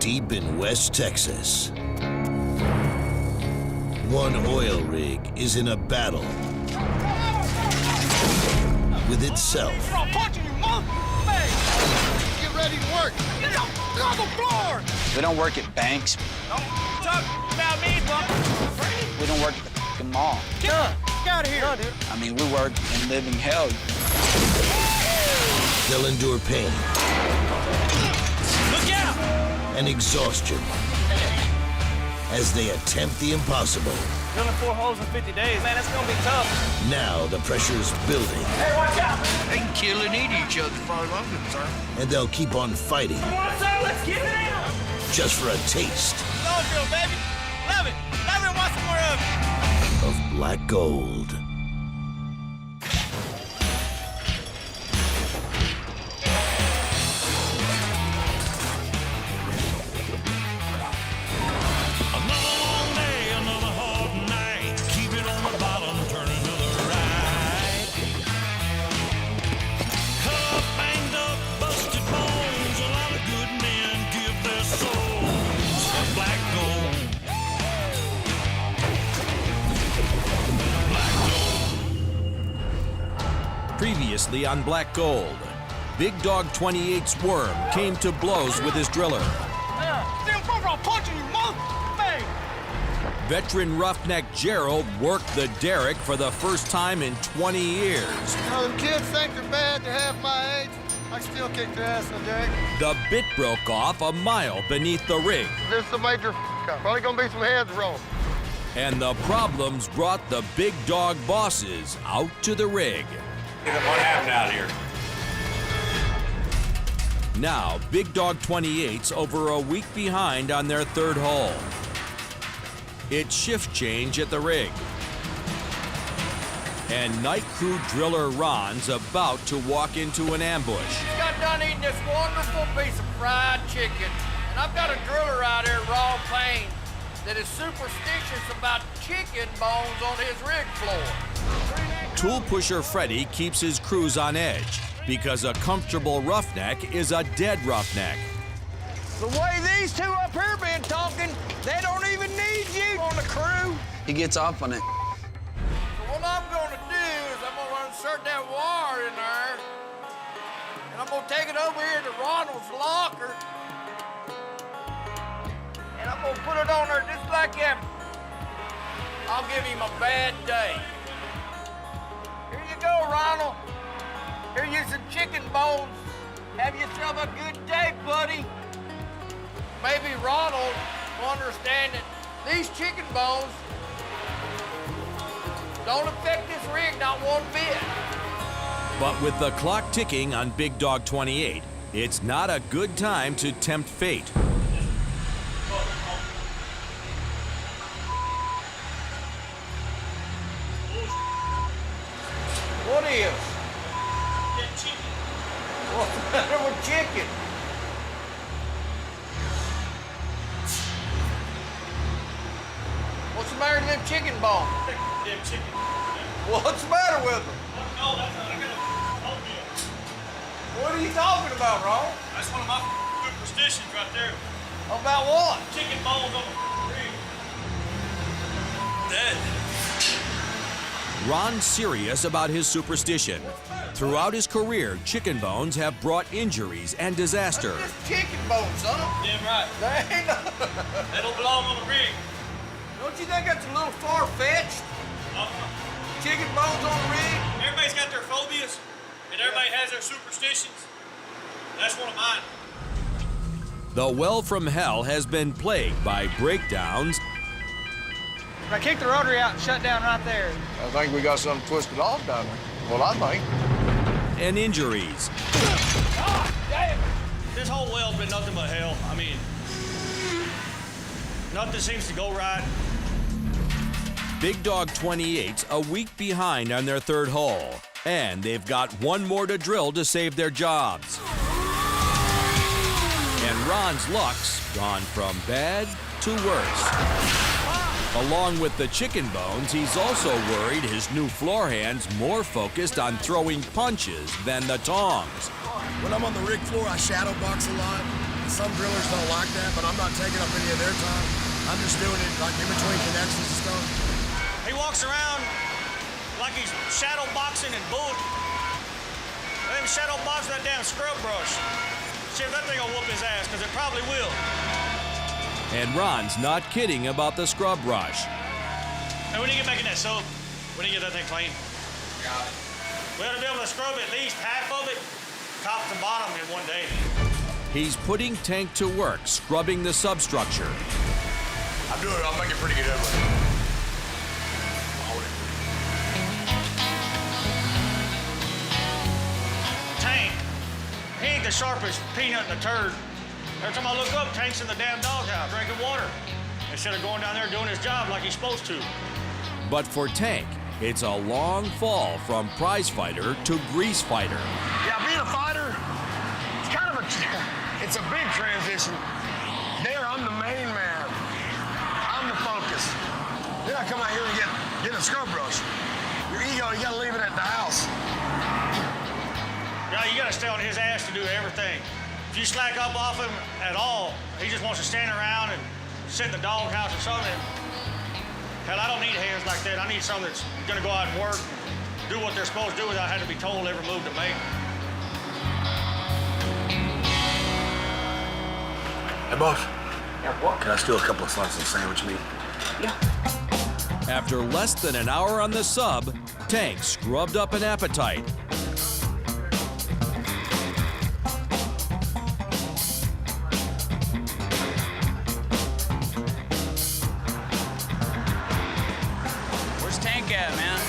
deep in West Texas. One oil rig is in a battle with itself. I'm punching you, motherfucker! Get ready to work. Get on the floor! We don't work at banks. Don't talk about me, bro. We don't work at the fucking mall. Get out of here. No, dude. I mean, we work in living hell. They'll endure pain. Look out! And exhaustion as they attempt the impossible. Drilling 4 holes in 50 days, man, that's gonna be tough. Now the pressure's building. Hey, watch out! They can kill and eat each other as far as I'm concerned. And they'll keep on fighting Come on, sir, let's get it out! just for a taste Go, drill, baby. Love it. Love it and want some more of it. of black gold. Another long day, another hard night. Keep it on the bottom, turning to the right. Cut up, banged up, busted bones. A lot of good men give their souls for black gold. Black gold. Previously on Black Gold, Big Dog 28's Worm came to blows with his driller. Damn, bro, I'm punching you, motherfucker! Veteran roughneck Gerald worked the derrick for the first time in 20 years. You know, them kids think they're bad to half my age. I still kick their ass on Derek. The bit broke off a mile beneath the rig, This is a major up. Probably gonna be some heads rolling. and the problems brought the Big Dog bosses out to the rig. What happened out here? Now, Big Dog 28's over a week behind on their third hole. It's shift change at the rig. And night crew driller Ron's about to walk into an ambush. Just got done eating this wonderful piece of fried chicken. And I've got a driller out here, Raw Payne, that is superstitious about chicken bones on his rig floor. Tool pusher Freddy keeps his crews on edge because a comfortable roughneck is a dead roughneck. The way these two up here been talking, they don't even need you on the crew. He gets off on it. So what I'm gonna do is I'm gonna insert that wire in there, and I'm gonna take it over here to Ronald's locker, and I'm gonna put it on there just like that. I'll give him a bad day. Here you go, Ronald. Here you some chicken bones. Have yourself a good day, buddy. Maybe Ronald will understand that these chicken bones don't affect this rig not one bit. But with the clock ticking on Big Dog 28, it's not a good time to tempt fate. What is? What's the matter with chicken? What's the matter with them chicken bones? Damn chicken. What's the matter with them? No, that's not. I got a phobia. What are you talking about, Ron? That's one of my superstitions right there. About what? Chicken bones on the rig. Dead. Ron's serious about his superstition. Throughout his career, chicken bones have brought injuries and disaster. Just chicken bones, son. Damn right. They ain't no... They don't belong on the rig. Don't you think that's a little far-fetched? Chicken bones on the rig? Everybody's got their phobias, and everybody has their superstitions. That's one of mine. The well from hell has been plagued by breakdowns I kicked the rotary out and shut down right there. I think we got something twisted off down there. Well, I think. and injuries. God damn it! This whole well's been nothing but hell. I mean, nothing seems to go right. Big Dog 28's a week behind on their third hole, and they've got one more to drill to save their jobs. And Ron's luck's gone from bad to worse. Along with the chicken bones, he's also worried his new floor hand's more focused on throwing punches than the tongs. When I'm on the rig floor, I shadow box a lot. Some drillers don't like that, but I'm not taking up any of their time. I'm just doing it like in between connections and stuff. He walks around like he's shadow boxing and bull. Let him shadow box that damn scrub brush. See if that thing will whoop his ass, because it probably will. And Ron's not kidding about the scrub brush. Hey, when you get back in that soap, when you get that thing clean, we ought to be able to scrub at least half of it, top to bottom, in one day. He's putting Tank to work, scrubbing the substructure. I'm doing it. I'll make it pretty good anyway. Tank, he ain't the sharpest peanut in the turd. Every time I look up, Tank's in the damn doghouse drinking water instead of going down there doing his job like he's supposed to. But for Tank, it's a long fall from prize fighter to grease fighter. Yeah, being a fighter, it's kind of it's a big transition. There, I'm the main man. I'm the focus. Then I come out here and get a scrub brush. Your ego, you gotta leave it at the house. Yeah, you gotta stay on his ass to do everything. If you slack up off him at all, he just wants to stand around and sit in the doghouse or something. Hell, I don't need hands like that. I need something that's gonna go out and work, do what they're supposed to do without having to be told every move to make. Hey, boss. Yeah, what? Can I steal a couple of slices of sandwich meat? After less than an hour on the sub, Tank scrubbed up an appetite. Where's Tank at, man?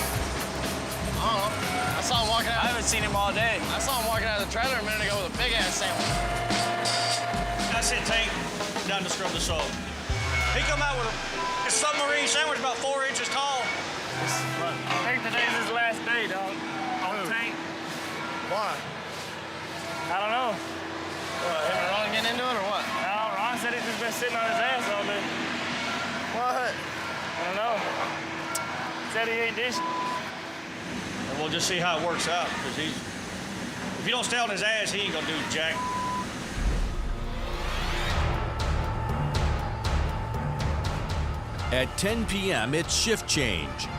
I saw him walking I out. haven't seen him all day. I saw him walking out of the trailer a minute ago with a big ass sandwich. I sent Tank down to scrub the salt. He come out with a submarine sandwich about 4 inches tall. I think today's his last day, dog. On Tank. Why? I don't know. What, him and Ron getting into it or what? No, Ron said he's just been sitting on his ass all day. What? I don't know. Said he ain't dishing. And we'll just see how it works out, because if you don't stay on his ass, he ain't gonna do jack. At 10 p.m., it's shift change.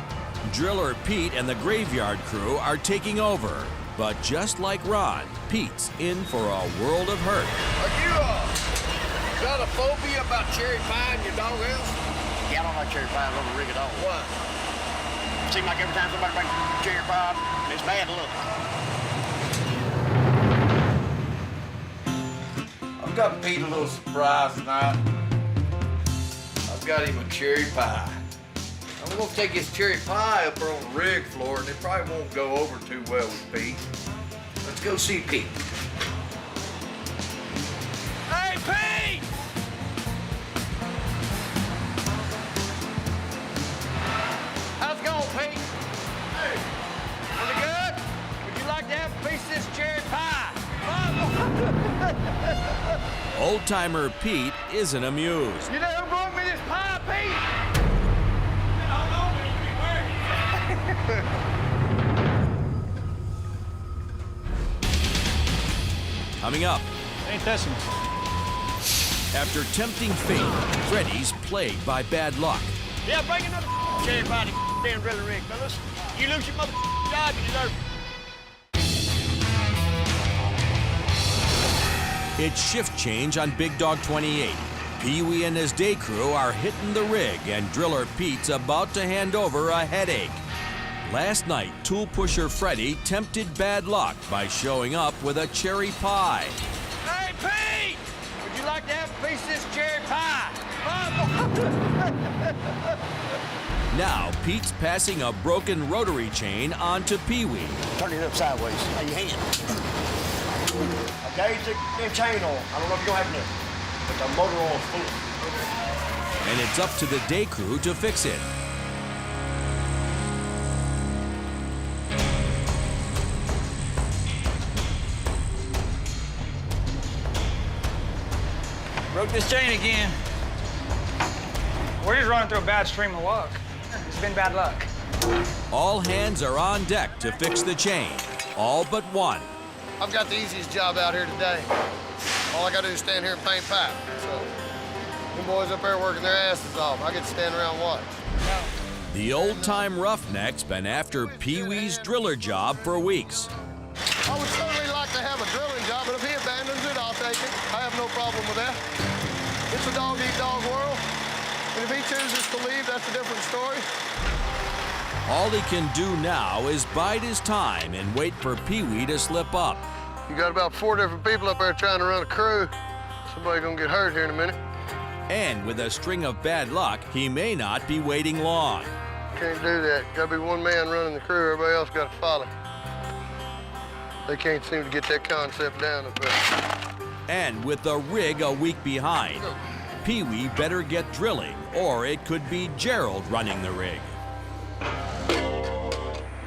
Driller Pete and the graveyard crew are taking over. But just like Ron, Pete's in for a world of hurt. Are you, got a phobia about cherry pie in your doghouse? Yeah, I don't like cherry pie on the rig at all. What? Seems like every time somebody brings cherry pie, it's bad luck. I've got Pete a little surprise tonight. I've got him a cherry pie. I'm gonna take his cherry pie up there on the rig floor, and it probably won't go over too well with Pete. Let's go see Pete. Hey, Pete! How's it going, Pete? Hey. Pretty good? Would you like to have a piece of this cherry pie? Old-timer Pete isn't amused. You know who brought me this pie, Pete? Coming up, Ain't this some? after tempting fate, Freddy's plagued by bad luck. Yeah, bring another cherry pie to damn driller rig, fellas. You lose your mother job, you deserve it. It's shift change on Big Dog 28. Pee-wee and his day crew are hitting the rig, and Driller Pete's about to hand over a headache. Last night, tool pusher Freddy tempted bad luck by showing up with a cherry pie. Hey, Pete! Would you like to have a piece of this cherry pie? Now, Pete's passing a broken rotary chain onto Pee-wee. Turn it up sideways. How you hand? Okay, the chain on. I don't know if you're gonna have to, but the motor oil's full. And it's up to the day crew to fix it. Broke this chain again. We're just running through a bad stream of luck. It's been bad luck. All hands are on deck to fix the chain, all but one. I've got the easiest job out here today. All I gotta do is stand here and paint pipe. So, them boys up there working their asses off. I get to stand around and watch. The old-time roughneck's been after Pee Wee's driller job for weeks. I would certainly like to have a drilling job, but if he abandons it, I'll take it. I have no problem with that. It's a dog-eat-dog world, and if he chooses to leave, that's a different story. All he can do now is bide his time and wait for Pee Wee to slip up. You got about 4 different people up there trying to run a crew. Somebody's gonna get hurt here in a minute. And with a string of bad luck, he may not be waiting long. Can't do that. Gotta be one man running the crew, everybody else gotta follow. They can't seem to get that concept down up there. And with the rig a week behind, Pee Wee better get drilling, or it could be Gerald running the rig.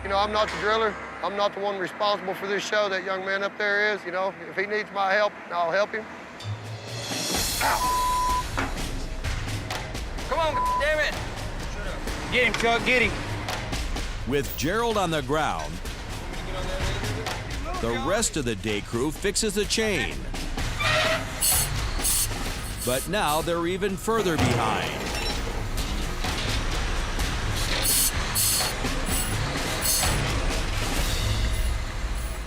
You know, I'm not the driller. I'm not the one responsible for this show. That young man up there is, you know. If he needs my help, I'll help him. Come on, damn it. Get him, Chuck, get him. With Gerald on the ground, the rest of the day crew fixes the chain. But now they're even further behind.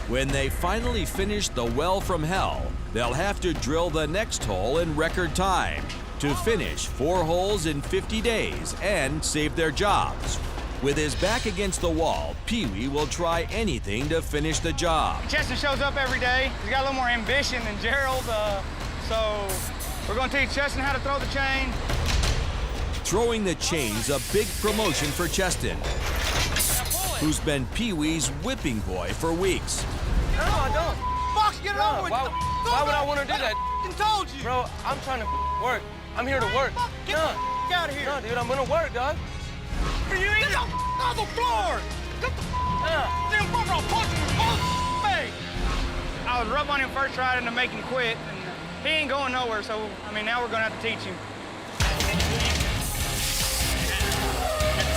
When they finally finish the well from hell, they'll have to drill the next hole in record time to finish 4 holes in 50 days and save their jobs. With his back against the wall, Pee Wee will try anything to finish the job. Cheston shows up every day. He's got a little more ambition than Gerald, so we're gonna teach Cheston how to throw the chain. Throwing the chain's a big promotion for Cheston, who's been Pee Wee's whipping boy for weeks. No, I don't. Fox, get it over with. Why would I want to do that? I told you. Bro, I'm trying to work. I'm here to work. Get out of here. No, dude, I'm gonna work, dog. You ain't on the floor. Get the damn fucker, I'll punch him in the face. I was rough on him first, trying to make him quit, and he ain't going nowhere, so, I mean, now we're gonna have to teach him.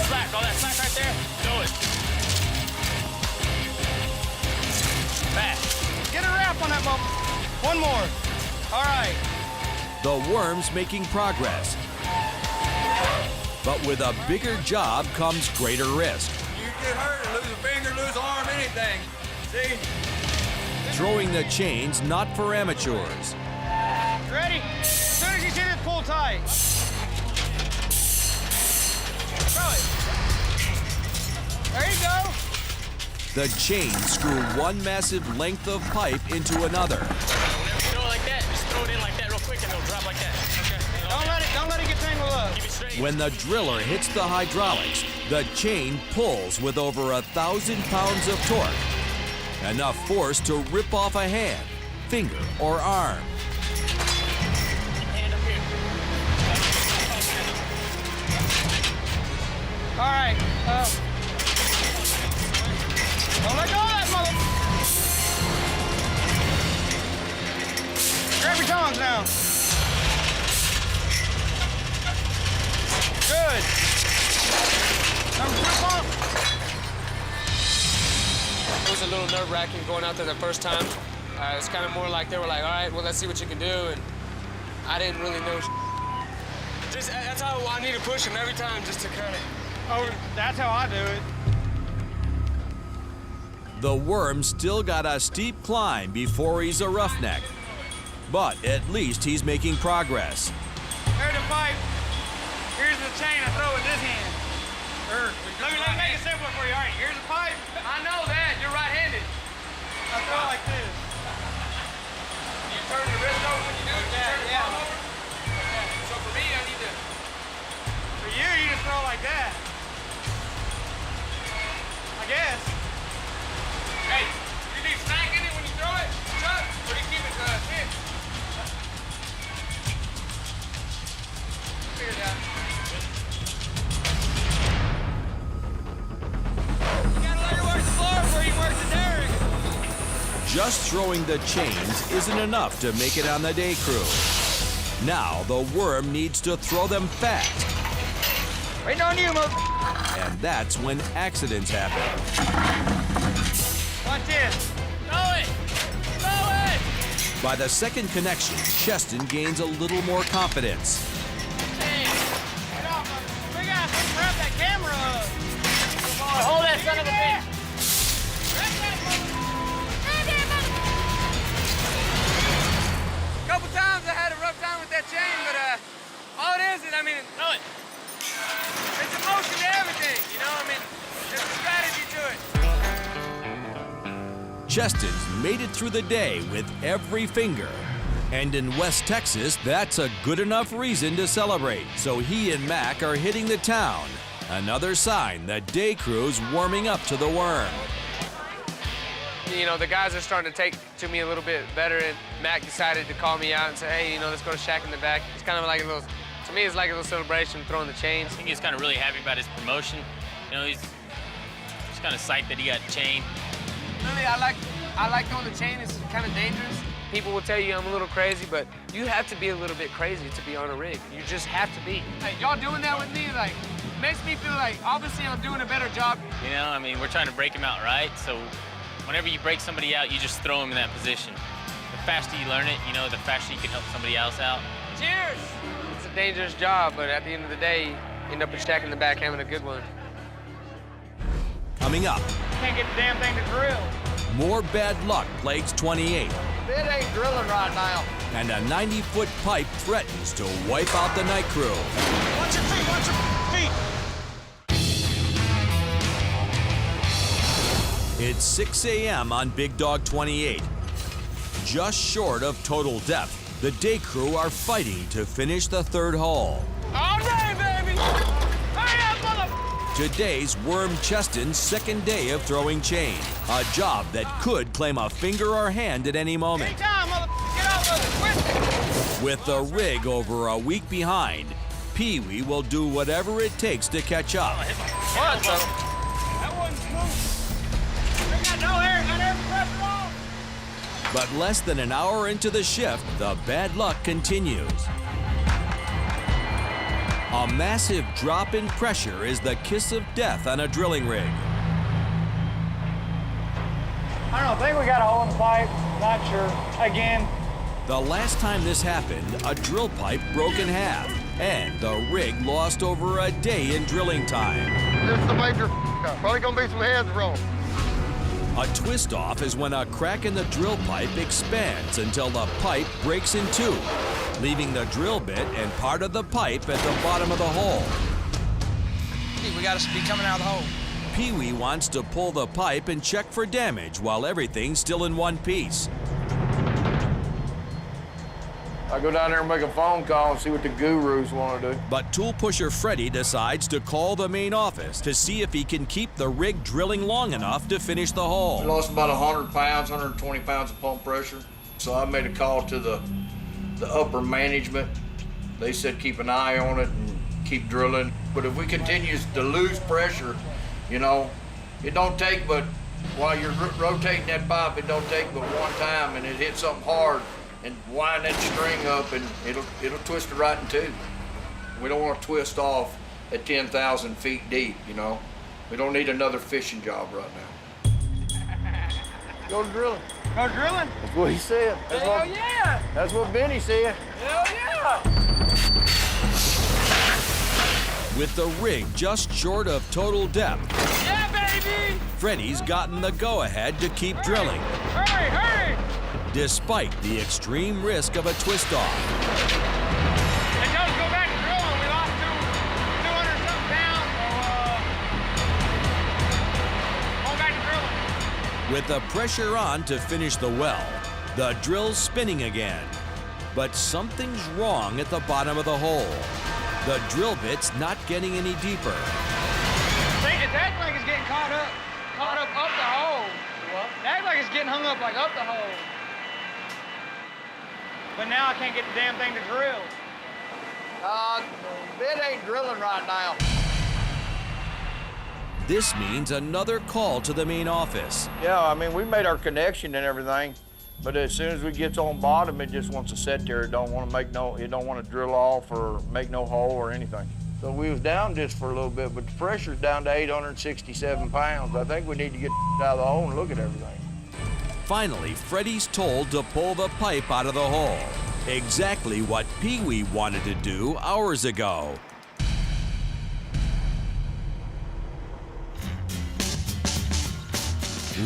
Slack, all that slack right there. Do it. Fast. Get a wrap on that bump. One more. All right. The worm's making progress. But with a bigger job comes greater risk. You get hurt and lose a finger, lose an arm, anything. See? Throwing the chain's not for amateurs. Ready? As soon as you see this, pull tight. Throw it. There you go. The chain screw one massive length of pipe into another. Whenever you throw it like that, just throw it in like that real quick and it'll drop like that. Okay. Don't let it get tangled up. Keep it straight. When the driller hits the hydraulics, the chain pulls with over 1,000 pounds of torque. Enough force to rip off a hand, finger, or arm. Hand up here. All right. Don't let go of that mother. Grab your tongs now. Good. Number 2 pump. It was a little nerve-wracking going out there the first time. It's kind of more like they were like, all right, well, let's see what you can do. And I didn't really know. Just that's how I need to push him every time, just to kind of. Oh, that's how I do it. The worm still got a steep climb before he's a roughneck. But at least he's making progress. There's the pipe. Here's the chain. I throw with this hand. Let me make it simpler for you. All right, here's the pipe. I know that. You're right-handed. I throw it like this. You turn the wrist over when you do it. Yeah, Turn the yeah. palm over. So for me, I need to. For you, you just throw like that. I guess. Hey, you need snack in it when you throw it, Chuck? Or do you keep it in? Figure it out. You gotta let her work the floor before you work the derrick. Just throwing the chains isn't enough to make it on the day crew. Now the worm needs to throw them fast. Waiting on you, mother. And that's when accidents happen. Watch this. Throw it. By the second connection, Cheston gains a little more confidence. Hey, get off of it. We gotta grab that camera up. Come on, hold that son of a bitch. Grab that mother. Couple times I had a rough time with that chain, but all it is, I mean, no, it's emotion to everything, you know? I mean, there's a strategy to it. Cheston's made it through the day with every finger. And in West Texas, that's a good enough reason to celebrate. So he and Mac are hitting the town. Another sign that day crew's warming up to the worm. You know, the guys are starting to take to me a little bit better, and Mac decided to call me out and say, hey, you know, let's go to Shack in the back. It's kind of like a little, to me, it's like a little celebration, throwing the chains. I think he's kind of really happy about his promotion. You know, he's kind of psyched that he got chained. Really, I like throwing the chain. It's kind of dangerous. People will tell you I'm a little crazy, but you have to be a little bit crazy to be on a rig. You just have to be. Hey, y'all doing that with me, like, makes me feel like obviously I'm doing a better job. You know, I mean, we're trying to break him out right, so whenever you break somebody out, you just throw him in that position. The faster you learn it, you know, the faster you can help somebody else out. Cheers! It's a dangerous job, but at the end of the day, you end up in Shack in the back having a good one. Coming up, Can't get the damn thing to drill. more bad luck plagues 28. It ain't drilling right now. And a 90-foot pipe threatens to wipe out the night crew. Watch your feet, watch your feet. It's 6 a.m. on Big Dog 28. Just short of total death, the day crew are fighting to finish the third hole. All day, baby! Hurry up, mother... Today's Worm Cheston's second day of throwing chain, a job that could claim a finger or hand at any moment. Anytime, mother... Get off of it, quick! With the rig over a week behind, Pee Wee will do whatever it takes to catch up. What the... That wasn't smooth. We got no air, got air pressure on. But less than an hour into the shift, the bad luck continues. A massive drop in pressure is the kiss of death on a drilling rig. I don't know, I think we got a hole in the pipe. Not sure. Again. The last time this happened, a drill pipe broke in half, and the rig lost over a day in drilling time. This is the major probably gonna be some heads rolling. A twist-off is when a crack in the drill pipe expands until the pipe breaks in two, leaving the drill bit and part of the pipe at the bottom of the hole. We gotta be coming out of the hole. Pee Wee wants to pull the pipe and check for damage while everything's still in one piece. I go down there and make a phone call and see what the gurus want to do. But tool pusher Freddie decides to call the main office to see if he can keep the rig drilling long enough to finish the hole. I lost about 100 pounds, 120 pounds of pump pressure. So I made a call to the upper management. They said keep an eye on it and keep drilling. But if we continue to lose pressure, you know, it don't take but, while you're rotating that pipe, it don't take but one time and it hits something hard and wind that string up and it'll twist it right in two. We don't want to twist off at 10,000 feet deep, you know. We don't need another fishing job right now. Go drilling. Go drilling? That's what he said. Hell yeah! That's what Benny said. Hell yeah! With the rig just short of total depth, Yeah, baby! Freddie's gotten the go-ahead to keep drilling, Hurry, hurry! despite the extreme risk of a twist-off. Hey, Joe, go back to drilling. We lost 200-something pounds, so, going back to drilling. With the pressure on to finish the well, the drill's spinning again. But something's wrong at the bottom of the hole. The drill bit's not getting any deeper. See, it acts like it's getting caught up the hole. What? It acts like it's getting hung up, like up the hole. But now I can't get the damn thing to drill. It ain't drilling right now. This means another call to the main office. Yeah, I mean, we made our connection and everything, but as soon as we get on bottom, it just wants to sit there. It don't want to drill off or make no hole or anything. So we was down just for a little bit, but the pressure's down to 867 pounds. I think we need to get out of the hole and look at everything. finally, Freddy's told to pull the pipe out of the hole. Exactly what Pee Wee wanted to do hours ago.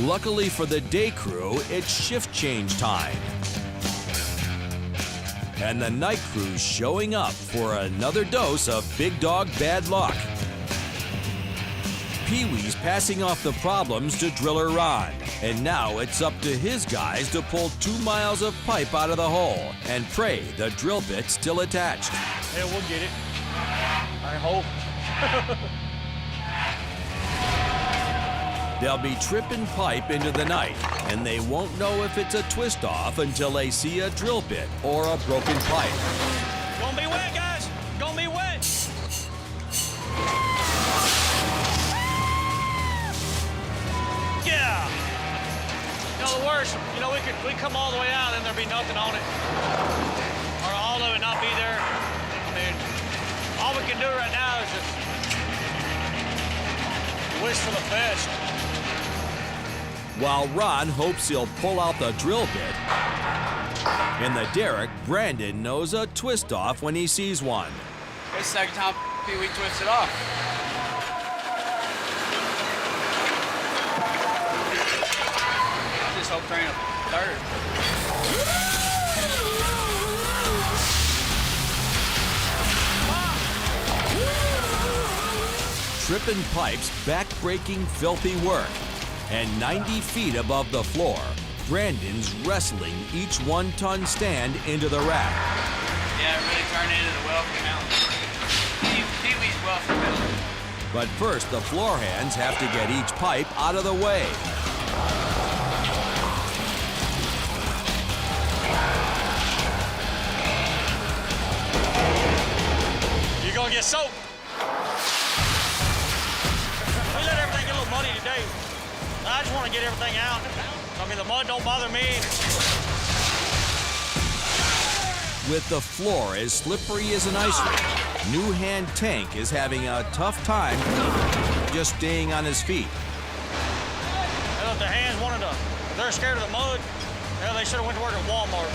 Luckily for the day crew, it's shift change time. And the night crew's showing up for another dose of Big Dog bad luck. Pee Wee's passing off the problems to Driller Ron, and now it's up to his guys to pull 2 miles of pipe out of the hole and pray the drill bit's still attached. Yeah, we'll get it. I hope. They'll be tripping pipe into the night, and they won't know if it's a twist off until they see a drill bit or a broken pipe. Gonna be wet, guys. Gonna be wet. Yeah. You know, the worst, you know, we come all the way out and there'd be nothing on it. Or all of it not be there. I mean, all we can do right now is just wish for the best. While Ron hopes he'll pull out the drill bit, in the derrick, Brandon knows a twist off when he sees one. It's the second time Pee Wee twisted off. Just hope there ain't a third. Tripping pipes, back-breaking, filthy work. And 90 feet above the floor, Brandon's wrestling each 1-ton stand into the rack. Yeah, it really turned into the welcome mountain. Pee Wee's welcome mountain. But first, the floor hands have to get each pipe out of the way. You're gonna get soaked. We let everything get a little muddy today. I just want to get everything out. I mean, the mud don't bother me. With the floor as slippery as an ice rink, New Hand Tank is having a tough time just staying on his feet. Well, if the hands wanted to, if they're scared of the mud, well, they should have went to work at Walmart.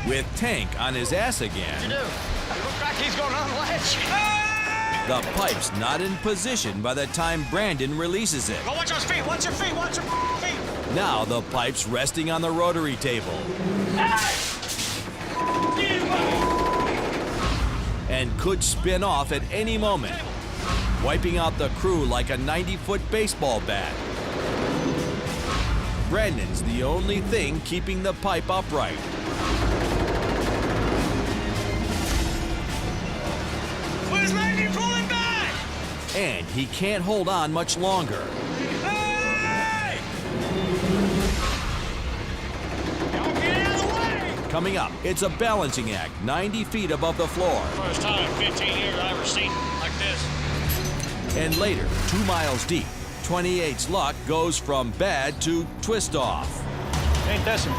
With Tank on his ass again, You do. It looks like he's going to unlatch. the pipe's not in position by the time Brandon releases it. Go watch your feet, watch your feet, watch your feet. Now the pipe's resting on the rotary table and could spin off at any moment, wiping out the crew like a 90-foot baseball bat. Brandon's the only thing keeping the pipe upright. Where's Randy pulling back? And he can't hold on much longer. Hey! Y'all get out of the way! Coming up, it's a balancing act 90 feet above the floor. First time in 15 years I ever seen it like this. And later, 2 miles deep, 28's luck goes from bad to twist off. Ain't that some...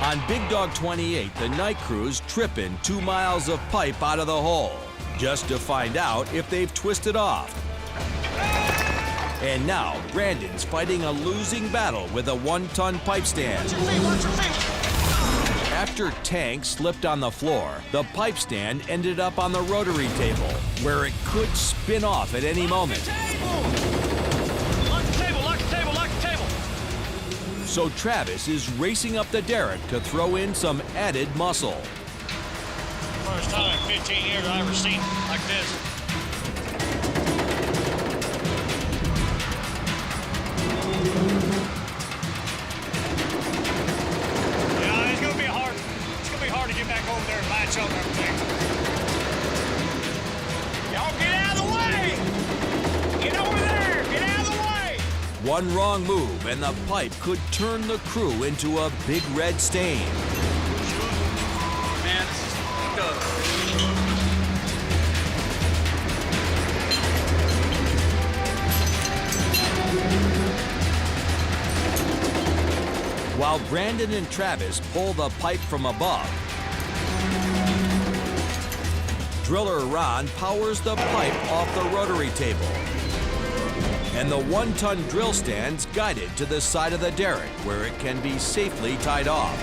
On Big Dog 28, the night crew's tripping 2 miles of pipe out of the hole, just to find out if they've twisted off. And now, Brandon's fighting a losing battle with a 1-ton pipe stand. Watch your feet, watch your feet! After Tank slipped on the floor, the pipe stand ended up on the rotary table, where it could spin off at any moment. Lock the table, lock the table, lock the table! So Travis is racing up the derrick to throw in some added muscle. First time in 15 years I ever seen it like this. Yeah, it's gonna be hard to get back over there and match up and everything. Y'all get out of the way! Get over there! Get out of the way! One wrong move and the pipe could turn the crew into a big red stain. Man, this is fucked up. while Brandon and Travis pull the pipe from above. Driller Ron powers the pipe off the rotary table. And the 1-ton drill stand's guided to the side of the derrick where it can be safely tied off.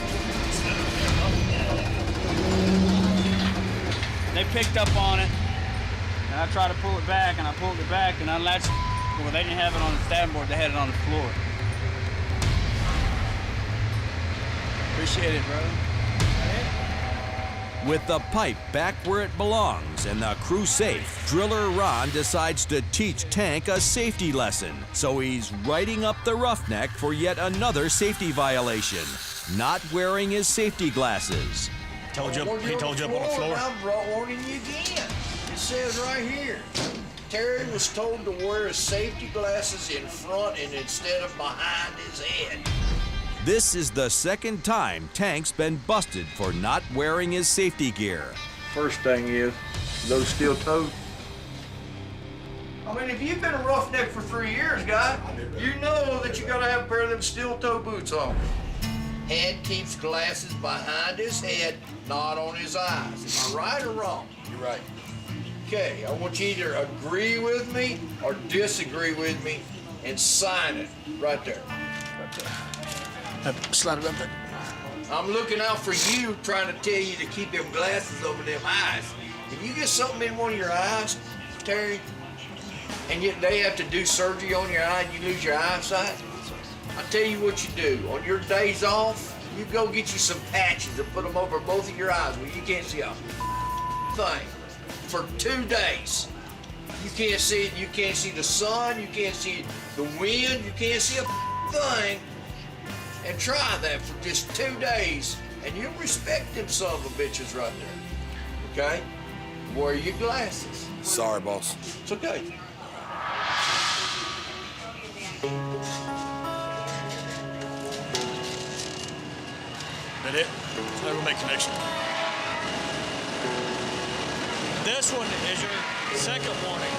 They picked up on it, and I tried to pull it back, and I pulled it back and unlatched it. Well, they didn't have it on the stabbing board, they had it on the floor. Appreciate it, brother. With the pipe back where it belongs and the crew safe, Driller Ron decides to teach Tank a safety lesson. So he's writing up the roughneck for yet another safety violation, not wearing his safety glasses. He told you up on the floor. I'm warning you again. It says right here, Terry was told to wear his safety glasses in front and instead of behind his head. This is the second time Tank's been busted for not wearing his safety gear. First thing is, those steel toes. I mean, if you've been a roughneck for 3 years, guy, you know that you gotta have a pair of them steel toe boots on. Head keeps glasses behind his head, not on his eyes. Am I right or wrong? You're right. Okay, I want you to either agree with me or disagree with me and sign it right there. Slide it up there. I'm looking out for you, trying to tell you to keep them glasses over them eyes. If you get something in one of your eyes, Terry, and yet they have to do surgery on your eye and you lose your eyesight, I tell you what you do. On your days off, you go get you some patches and put them over both of your eyes where you can't see a thing for 2 days. You can't see it. You can't see the sun. You can't see the wind. You can't see a thing. And try that for just 2 days, and you'll respect them son of a bitches right there. Okay? Wear your glasses. Sorry, boss. It's okay. That it? Now we'll make connection. This one is your second warning.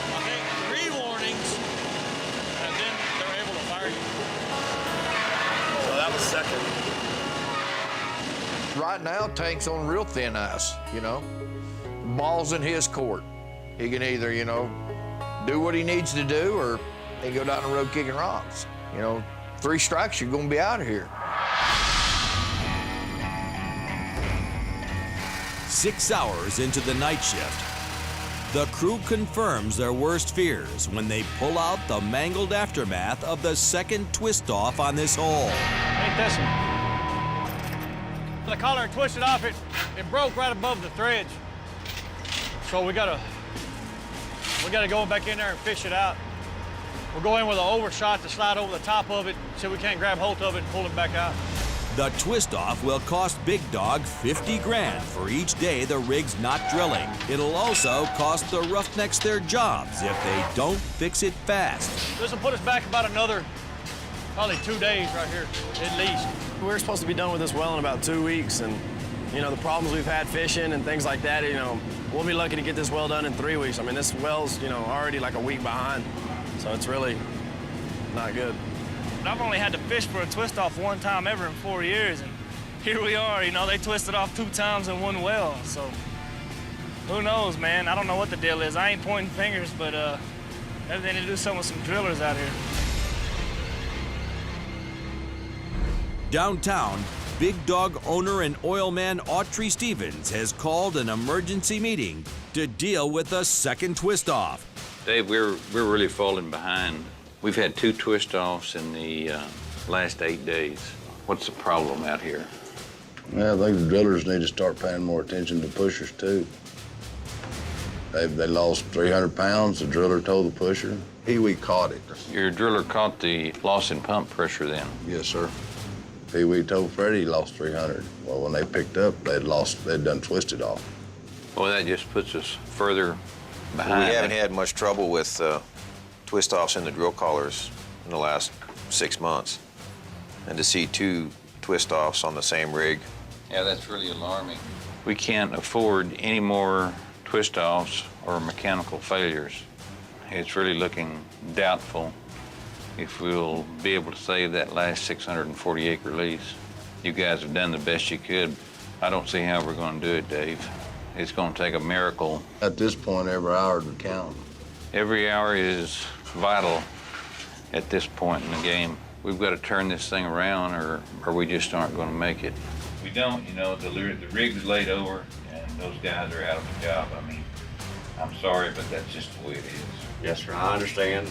I think 3 warnings, and then they're able to fire you. So that was second. Right now, Tank's on real thin ice, you know. Ball's in his court. He can either, you know, do what he needs to do or he can go down the road kicking rocks. You know, 3 strikes, you're gonna be out of here. 6 hours into the night shift, the crew confirms their worst fears when they pull out the mangled aftermath of the second twist-off on this hole. Ain't this one? The collar twisted off, it broke right above the threads. So we gotta go back in there and fish it out. We'll go in with an overshot to slide over the top of it so we can't grab hold of it and pull it back out. The twist-off will cost Big Dog 50 grand for each day the rig's not drilling. It'll also cost the Roughnecks their jobs if they don't fix it fast. This will put us back about another, probably 2 days right here, at least. We're supposed to be done with this well in about 2 weeks, and, you know, the problems we've had fishing and things like that, you know, we'll be lucky to get this well done in 3 weeks. I mean, this well's, you know, already like a week behind, so it's really not good. I've only had to fish for a twist-off 1 time ever in 4 years, and here we are, you know, they twisted off 2 times in 1 well, so who knows, man? I don't know what the deal is. I ain't pointing fingers, but maybe they need to do something with some drillers out here. Downtown, Big Dog owner and oilman Autry Stevens has called an emergency meeting to deal with a second twist-off. Dave, we're really falling behind. We've had 2 twist-offs in the last 8 days. What's the problem out here? Yeah, I think the drillers need to start paying more attention to pushers, too. They lost 300 pounds, the driller told the pusher. Pee-wee caught it. Your driller caught the loss in pump pressure then? Yes, sir. Pee-wee told Freddie he lost 300. Well, when they picked up, they'd done twisted off. Well, that just puts us further behind. We haven't had much trouble with twist-offs in the drill collars in the last 6 months. And to see 2 twist-offs on the same rig. Yeah, that's really alarming. We can't afford any more twist-offs or mechanical failures. It's really looking doubtful if we'll be able to save that last 640-acre lease. You guys have done the best you could. I don't see how we're going to do it, Dave. It's going to take a miracle. At this point, every hour would count. Every hour is vital at this point in the game. We've got to turn this thing around or we just aren't going to make it. We don't, you know, the rig's laid over and those guys are out of a job. I mean, I'm sorry, but that's just the way it is. Yes, sir, I understand.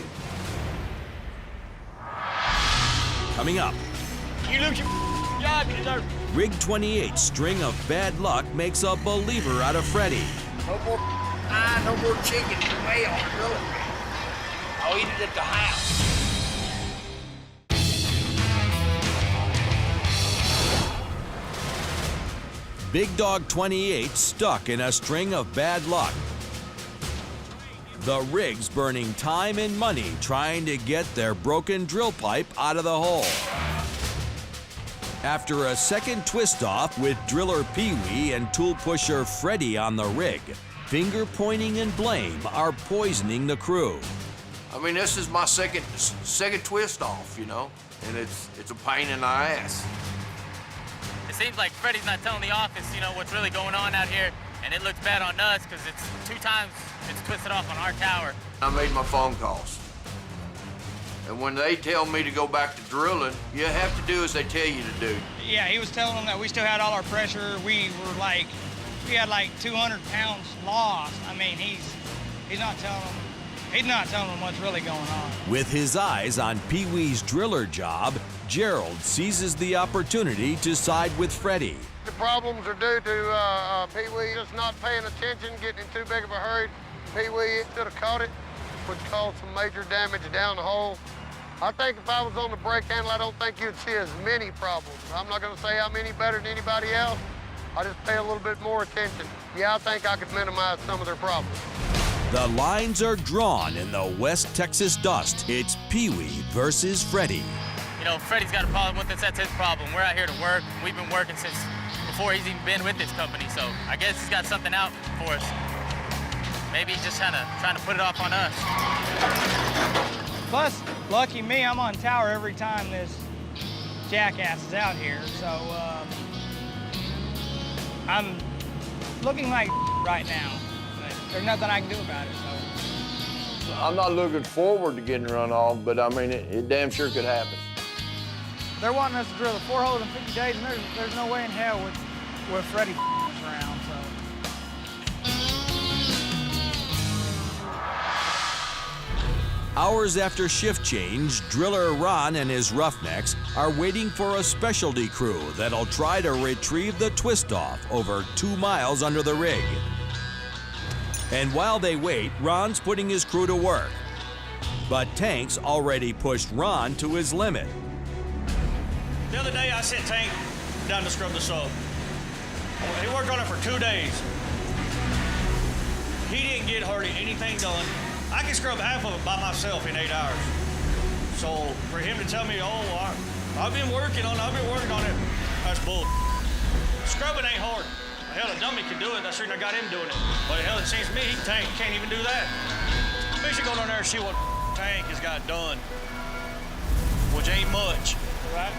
Coming up, You lose your job, you deserve it. Rig 28's string of bad luck makes a believer out of Freddie. No more pie, no more chicken for me on the grill. I'll eat it at the house. Big Dog 28 stuck in a string of bad luck. The rig's burning time and money trying to get their broken drill pipe out of the hole. After a second twist-off with driller Pee-wee and tool pusher Freddie on the rig, finger pointing and blame are poisoning the crew. I mean, this is my second twist off, you know, and it's a pain in the ass. It seems like Freddie's not telling the office, you know, what's really going on out here, and it looks bad on us because it's 2 times it's twisted off on our tower. I made my phone calls. And when they tell me to go back to drilling, you have to do as they tell you to do. Yeah, he was telling them that we still had all our pressure. We had like 200 pounds lost. I mean, he's not telling them what's really going on. With his eyes on Pee-wee's driller job, Gerald seizes the opportunity to side with Freddie. The problems are due to Pee-wee just not paying attention, getting in too big of a hurry. Pee-wee should have caught it, which caused some major damage down the hole. I think if I was on the brake handle, I don't think you'd see as many problems. I'm not going to say I'm any better than anybody else. I just pay a little bit more attention. Yeah, I think I could minimize some of their problems. The lines are drawn in the West Texas dust. It's Pee-wee versus Freddie. You know, Freddie's got a problem with us, that's his problem. We're out here to work. We've been working since before he's even been with this company, so I guess he's got something out for us. Maybe he's just trying to put it off on us. Plus, lucky me, I'm on tower every time this jackass is out here, so I'm looking like right now. But there's nothing I can do about it, so. I'm not looking forward to getting run off, but I mean, it damn sure could happen. They're wanting us to drill the 4 holes in 50 days, and there's no way in hell with Freddie around, so. Hours after shift change, driller Ron and his roughnecks are waiting for a specialty crew that'll try to retrieve the twist-off over 2 miles under the rig. And while they wait, Ron's putting his crew to work. But Tank's already pushed Ron to his limit. The other day, I sent Tank down to scrub the sub. He worked on it for 2 days. He didn't get hardly anything done. I can scrub half of it by myself in 8 hours. So for him to tell me, oh, I've been working on it, that's bull. Scrubbing ain't hard. Hell, a dummy can do it. That's the reason I got him doing it. But hell, it seems to me, Tank can't even do that. We should go down there and see what Tank has got done, which ain't much, right?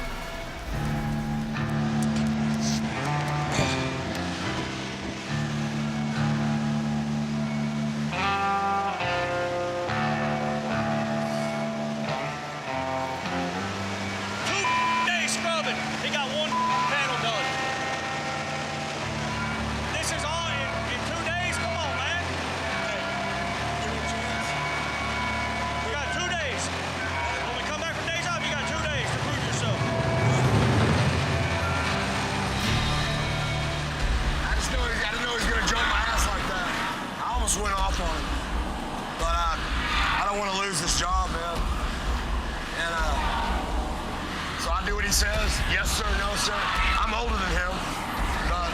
Went off on him, but I don't want to lose this job, man. And so I do what he says. Yes, sir. No, sir. I'm older than him, but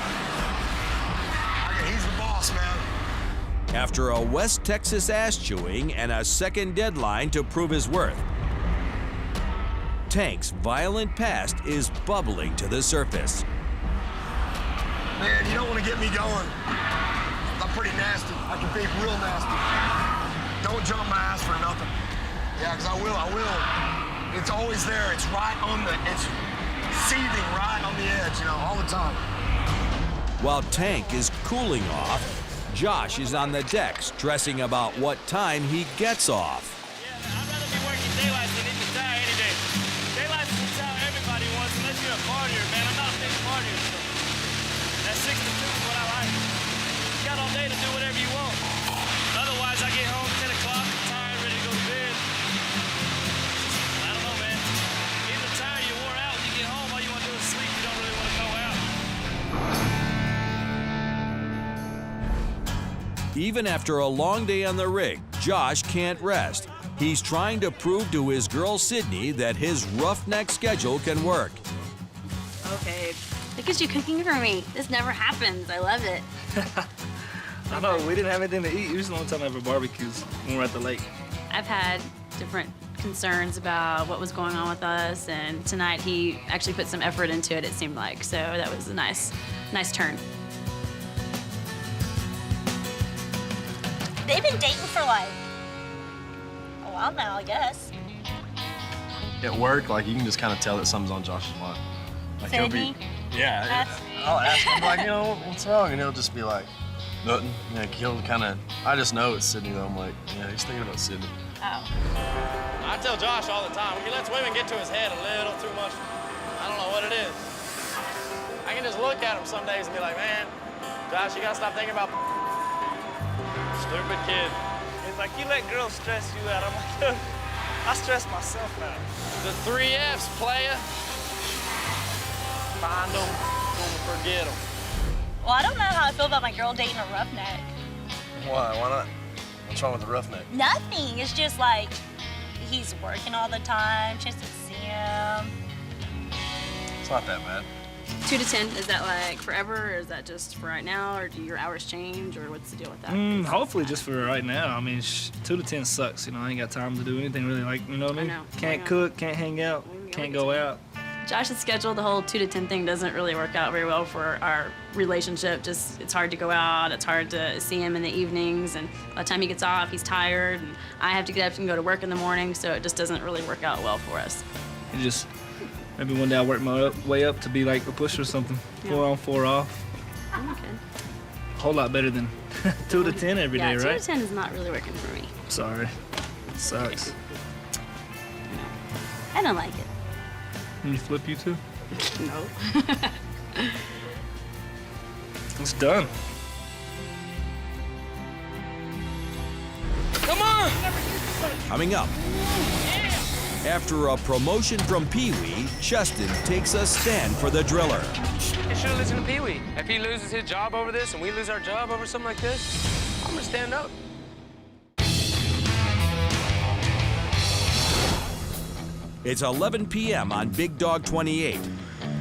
he's the boss, man. After a West Texas ass chewing and a second deadline to prove his worth, Tank's violent past is bubbling to the surface. Man, you don't want to get me going. I'm pretty nasty. I can be real nasty. Don't jump my ass for nothing. Yeah, because I will. It's always there. It's right on it's seething right on the edge, all the time. While Tank is cooling off, Josh is on the deck stressing about what time he gets off. I'd rather be working daylight than in the tire any day. Daylight's the tire everybody wants unless you're a partier, man. I'm not a big partier, so that 6 to 2 is what I like. You got all day to do whatever you want. Otherwise, I get home 10 o'clock, tired, ready to go to bed. I don't know, man. Even the tire, you're wore out when you get home. All you want to do is sleep. You don't really want to go out. Even after a long day on the rig, Josh can't rest. He's trying to prove to his girl Sydney that his roughneck schedule can work. Okay, look at you cooking for me. This never happens. I love it. I know, we didn't have anything to eat. Usually the only time I ever barbecues when we're at the lake. I've had different concerns about what was going on with us, and tonight he actually put some effort into it seemed like. So that was a nice turn. They've been dating for like a while now, I guess. At work, like, you can just kind of tell that something's on Josh's mind. Like, he'll be, yeah. I'll ask him, like, what's wrong? And he'll just be like, nothing. Like, he'll kind of, I just know it's Sydney, though. I'm like, yeah, he's thinking about Sydney. Oh. I tell Josh all the time, he lets women get to his head a little too much. I don't know what it is. I can just look at him some days and be like, man, Josh, you gotta stop thinking about stupid kid. He's like, you let girls stress you out. I'm like, look, I stress myself out. The 3 F's, playa. Find them, forget them. Well, I don't know how I feel about my girl dating a roughneck. Why? Why not? What's wrong with the roughneck? Nothing. It's just like he's working all the time. Just to see him. It's not that bad. 2 to 10, is that like forever, or is that just for right now, or do your hours change, or what's the deal with that? Hopefully just for right now. I mean, 2 to 10 sucks. I ain't got time to do anything really, like, you know what I mean? know. Can't cook, can't hang out, can't go out. Josh's schedule, the whole 2 to 10 thing doesn't really work out very well for our relationship. Just, it's hard to go out, it's hard to see him in the evenings, and by the time he gets off, he's tired, and I have to get up and go to work in the morning, so it just doesn't really work out well for us. It just, maybe one day I'll work my way up to be like a pusher or something. 4 on, 4 off. Okay. A whole lot better than 2 to 10 every day, right? 2 to 10 is not really working for me. Sorry. It sucks. I don't like it. Can you flip you too? No. It's done. Come on! Coming up. After a promotion from Pee Wee, Cheston takes a stand for the driller. You should have listened to Pee Wee. If he loses his job over this and we lose our job over something like this, I'm gonna stand up. It's 11 p.m. on Big Dog 28.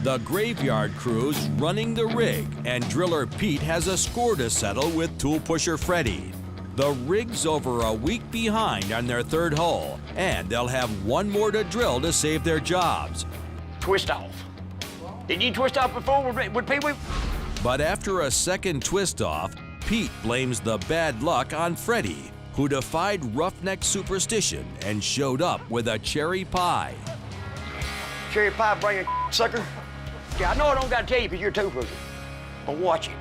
The graveyard crew's running the rig, and driller Pete has a score to settle with tool pusher Freddie. The rig's over a week behind on their 3rd hole, and they'll have 1 more to drill to save their jobs. Twist off. Did you twist off before with Pee Wee? But after a second twist off, Pete blames the bad luck on Freddie, who defied roughneck superstition and showed up with a cherry pie. Cherry pie bringing sucker. Yeah, I know I don't gotta tell you because you're a tool pusher. But watch it.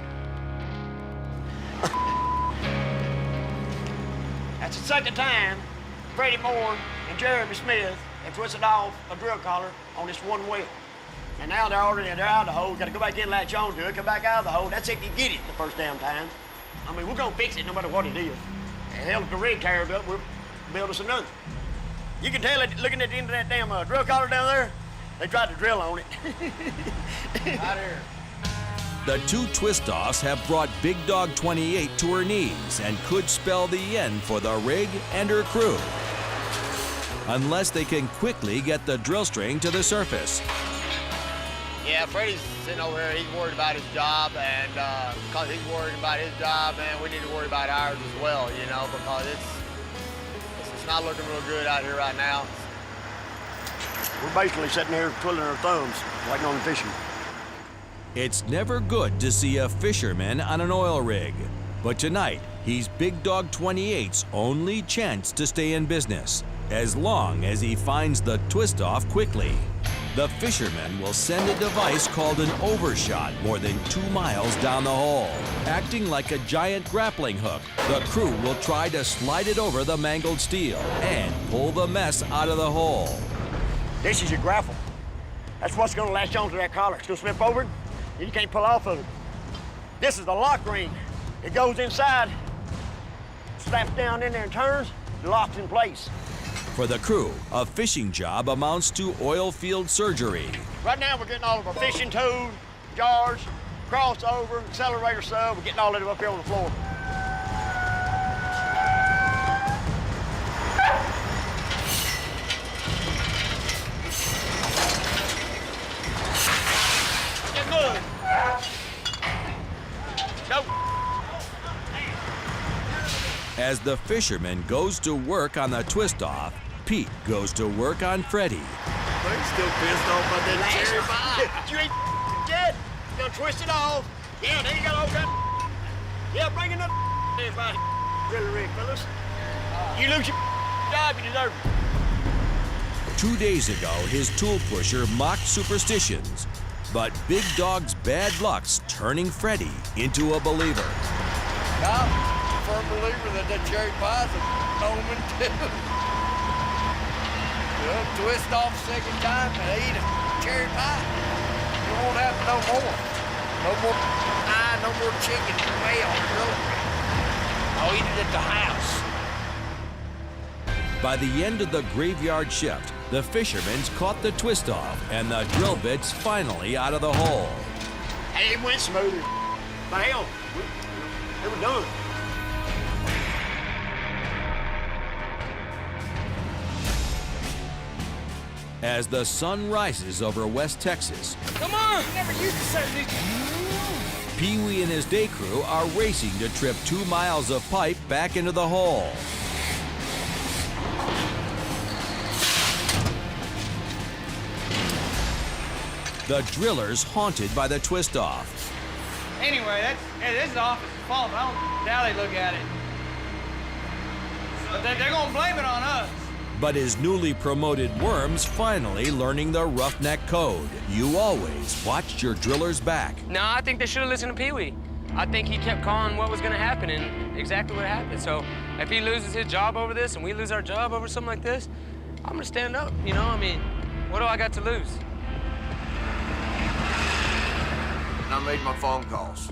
That's the 2nd time Freddie Moore and Jeremy Smith have twisted off a drill collar on this one well. And now they're already out of the hole. Got to go back in, latch on to it, come back out of the hole. That's if you get it the first damn time. I mean, we're gonna fix it no matter what it is. And hell, if the rig tears up, we'll build us another. You can tell it looking at the end of that damn drill collar down there, they tried to drill on it. Right here. The 2 twist-offs have brought Big Dog 28 to her knees and could spell the end for the rig and her crew, unless they can quickly get the drill string to the surface. Yeah, Freddie's sitting over here. He's worried about his job, and because he's worried about his job, man, we need to worry about ours as well, because it's not looking real good out here right now. We're basically sitting here twiddling our thumbs, waiting on the fishing. It's never good to see a fisherman on an oil rig, but tonight he's Big Dog 28's only chance to stay in business. as long as he finds the twist-off quickly. The fisherman will send a device called an overshot more than 2 miles down the hole. Acting like a giant grappling hook, the crew will try to slide it over the mangled steel and pull the mess out of the hole. This is your grapple. That's what's gonna latch onto that collar. It's gonna slip over it, and you can't pull off of it. This is the lock ring. It goes inside, slaps down in there and turns, locks in place. For the crew, a fishing job amounts to oil field surgery. Right now, we're getting all of our fishing tools, jars, crossover, accelerator sub. We're getting all of it up here on the floor. Get good. Nope. As the fisherman goes to work on the twist-off, Pete goes to work on Freddie. But he's still pissed off about that cherry pie. You ain't dead. You gonna twist it off. Yeah, there you go. Okay. Yeah, bring it up. Everybody. Really, Rick, fellas. You lose your job, you deserve it. 2 days ago, his tool pusher mocked superstitions, but Big Dog's bad luck's turning Freddie into a believer. I'm a firm believer that that cherry pie's a omen too. Twist off the second time and eat a cherry pie. It won't happen no more. No more pie, no more chicken for me on the grill. I'll eat it at the house. By the end of the graveyard shift, the fisherman's caught the twist off and the drill bit's finally out of the hole. Hey, it went smoother. But hell, they were done. As the sun rises over West Texas, Come on! Never used to serve these. Pee Wee and his day crew are racing to trip 2 miles of pipe back into the hole. The driller's haunted by the twist-off. Anyway, this is the office's fault. I don't doubt they look at it. But they're gonna blame it on us. But his newly promoted worm's finally learning the roughneck code. You always watch your driller's back. No, I think they should have listened to Pee Wee. I think he kept calling what was going to happen and exactly what happened. So if he loses his job over this and we lose our job over something like this, I'm going to stand up, you know? I mean, what do I got to lose? And I made my phone calls,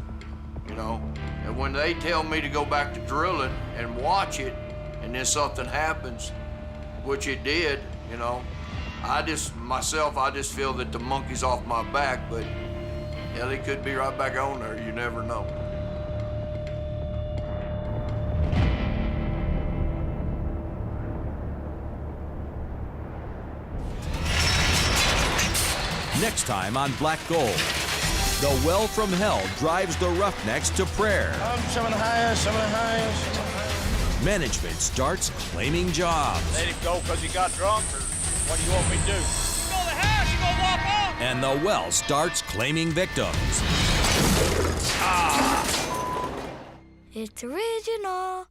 you know? And when they tell me to go back to drilling and watch it, and then something happens, which it did, you know, I just feel that the monkey's off my back, but hell, he could be right back on there. You never know. Next time on Black Gold, the well from hell drives the Roughnecks to prayer. Some of the highest, some of the highest. Management starts claiming jobs. Let him go because he got drunk, or what do you want me to do? Go to the house, you gonna walk off? And the well starts claiming victims. It's original.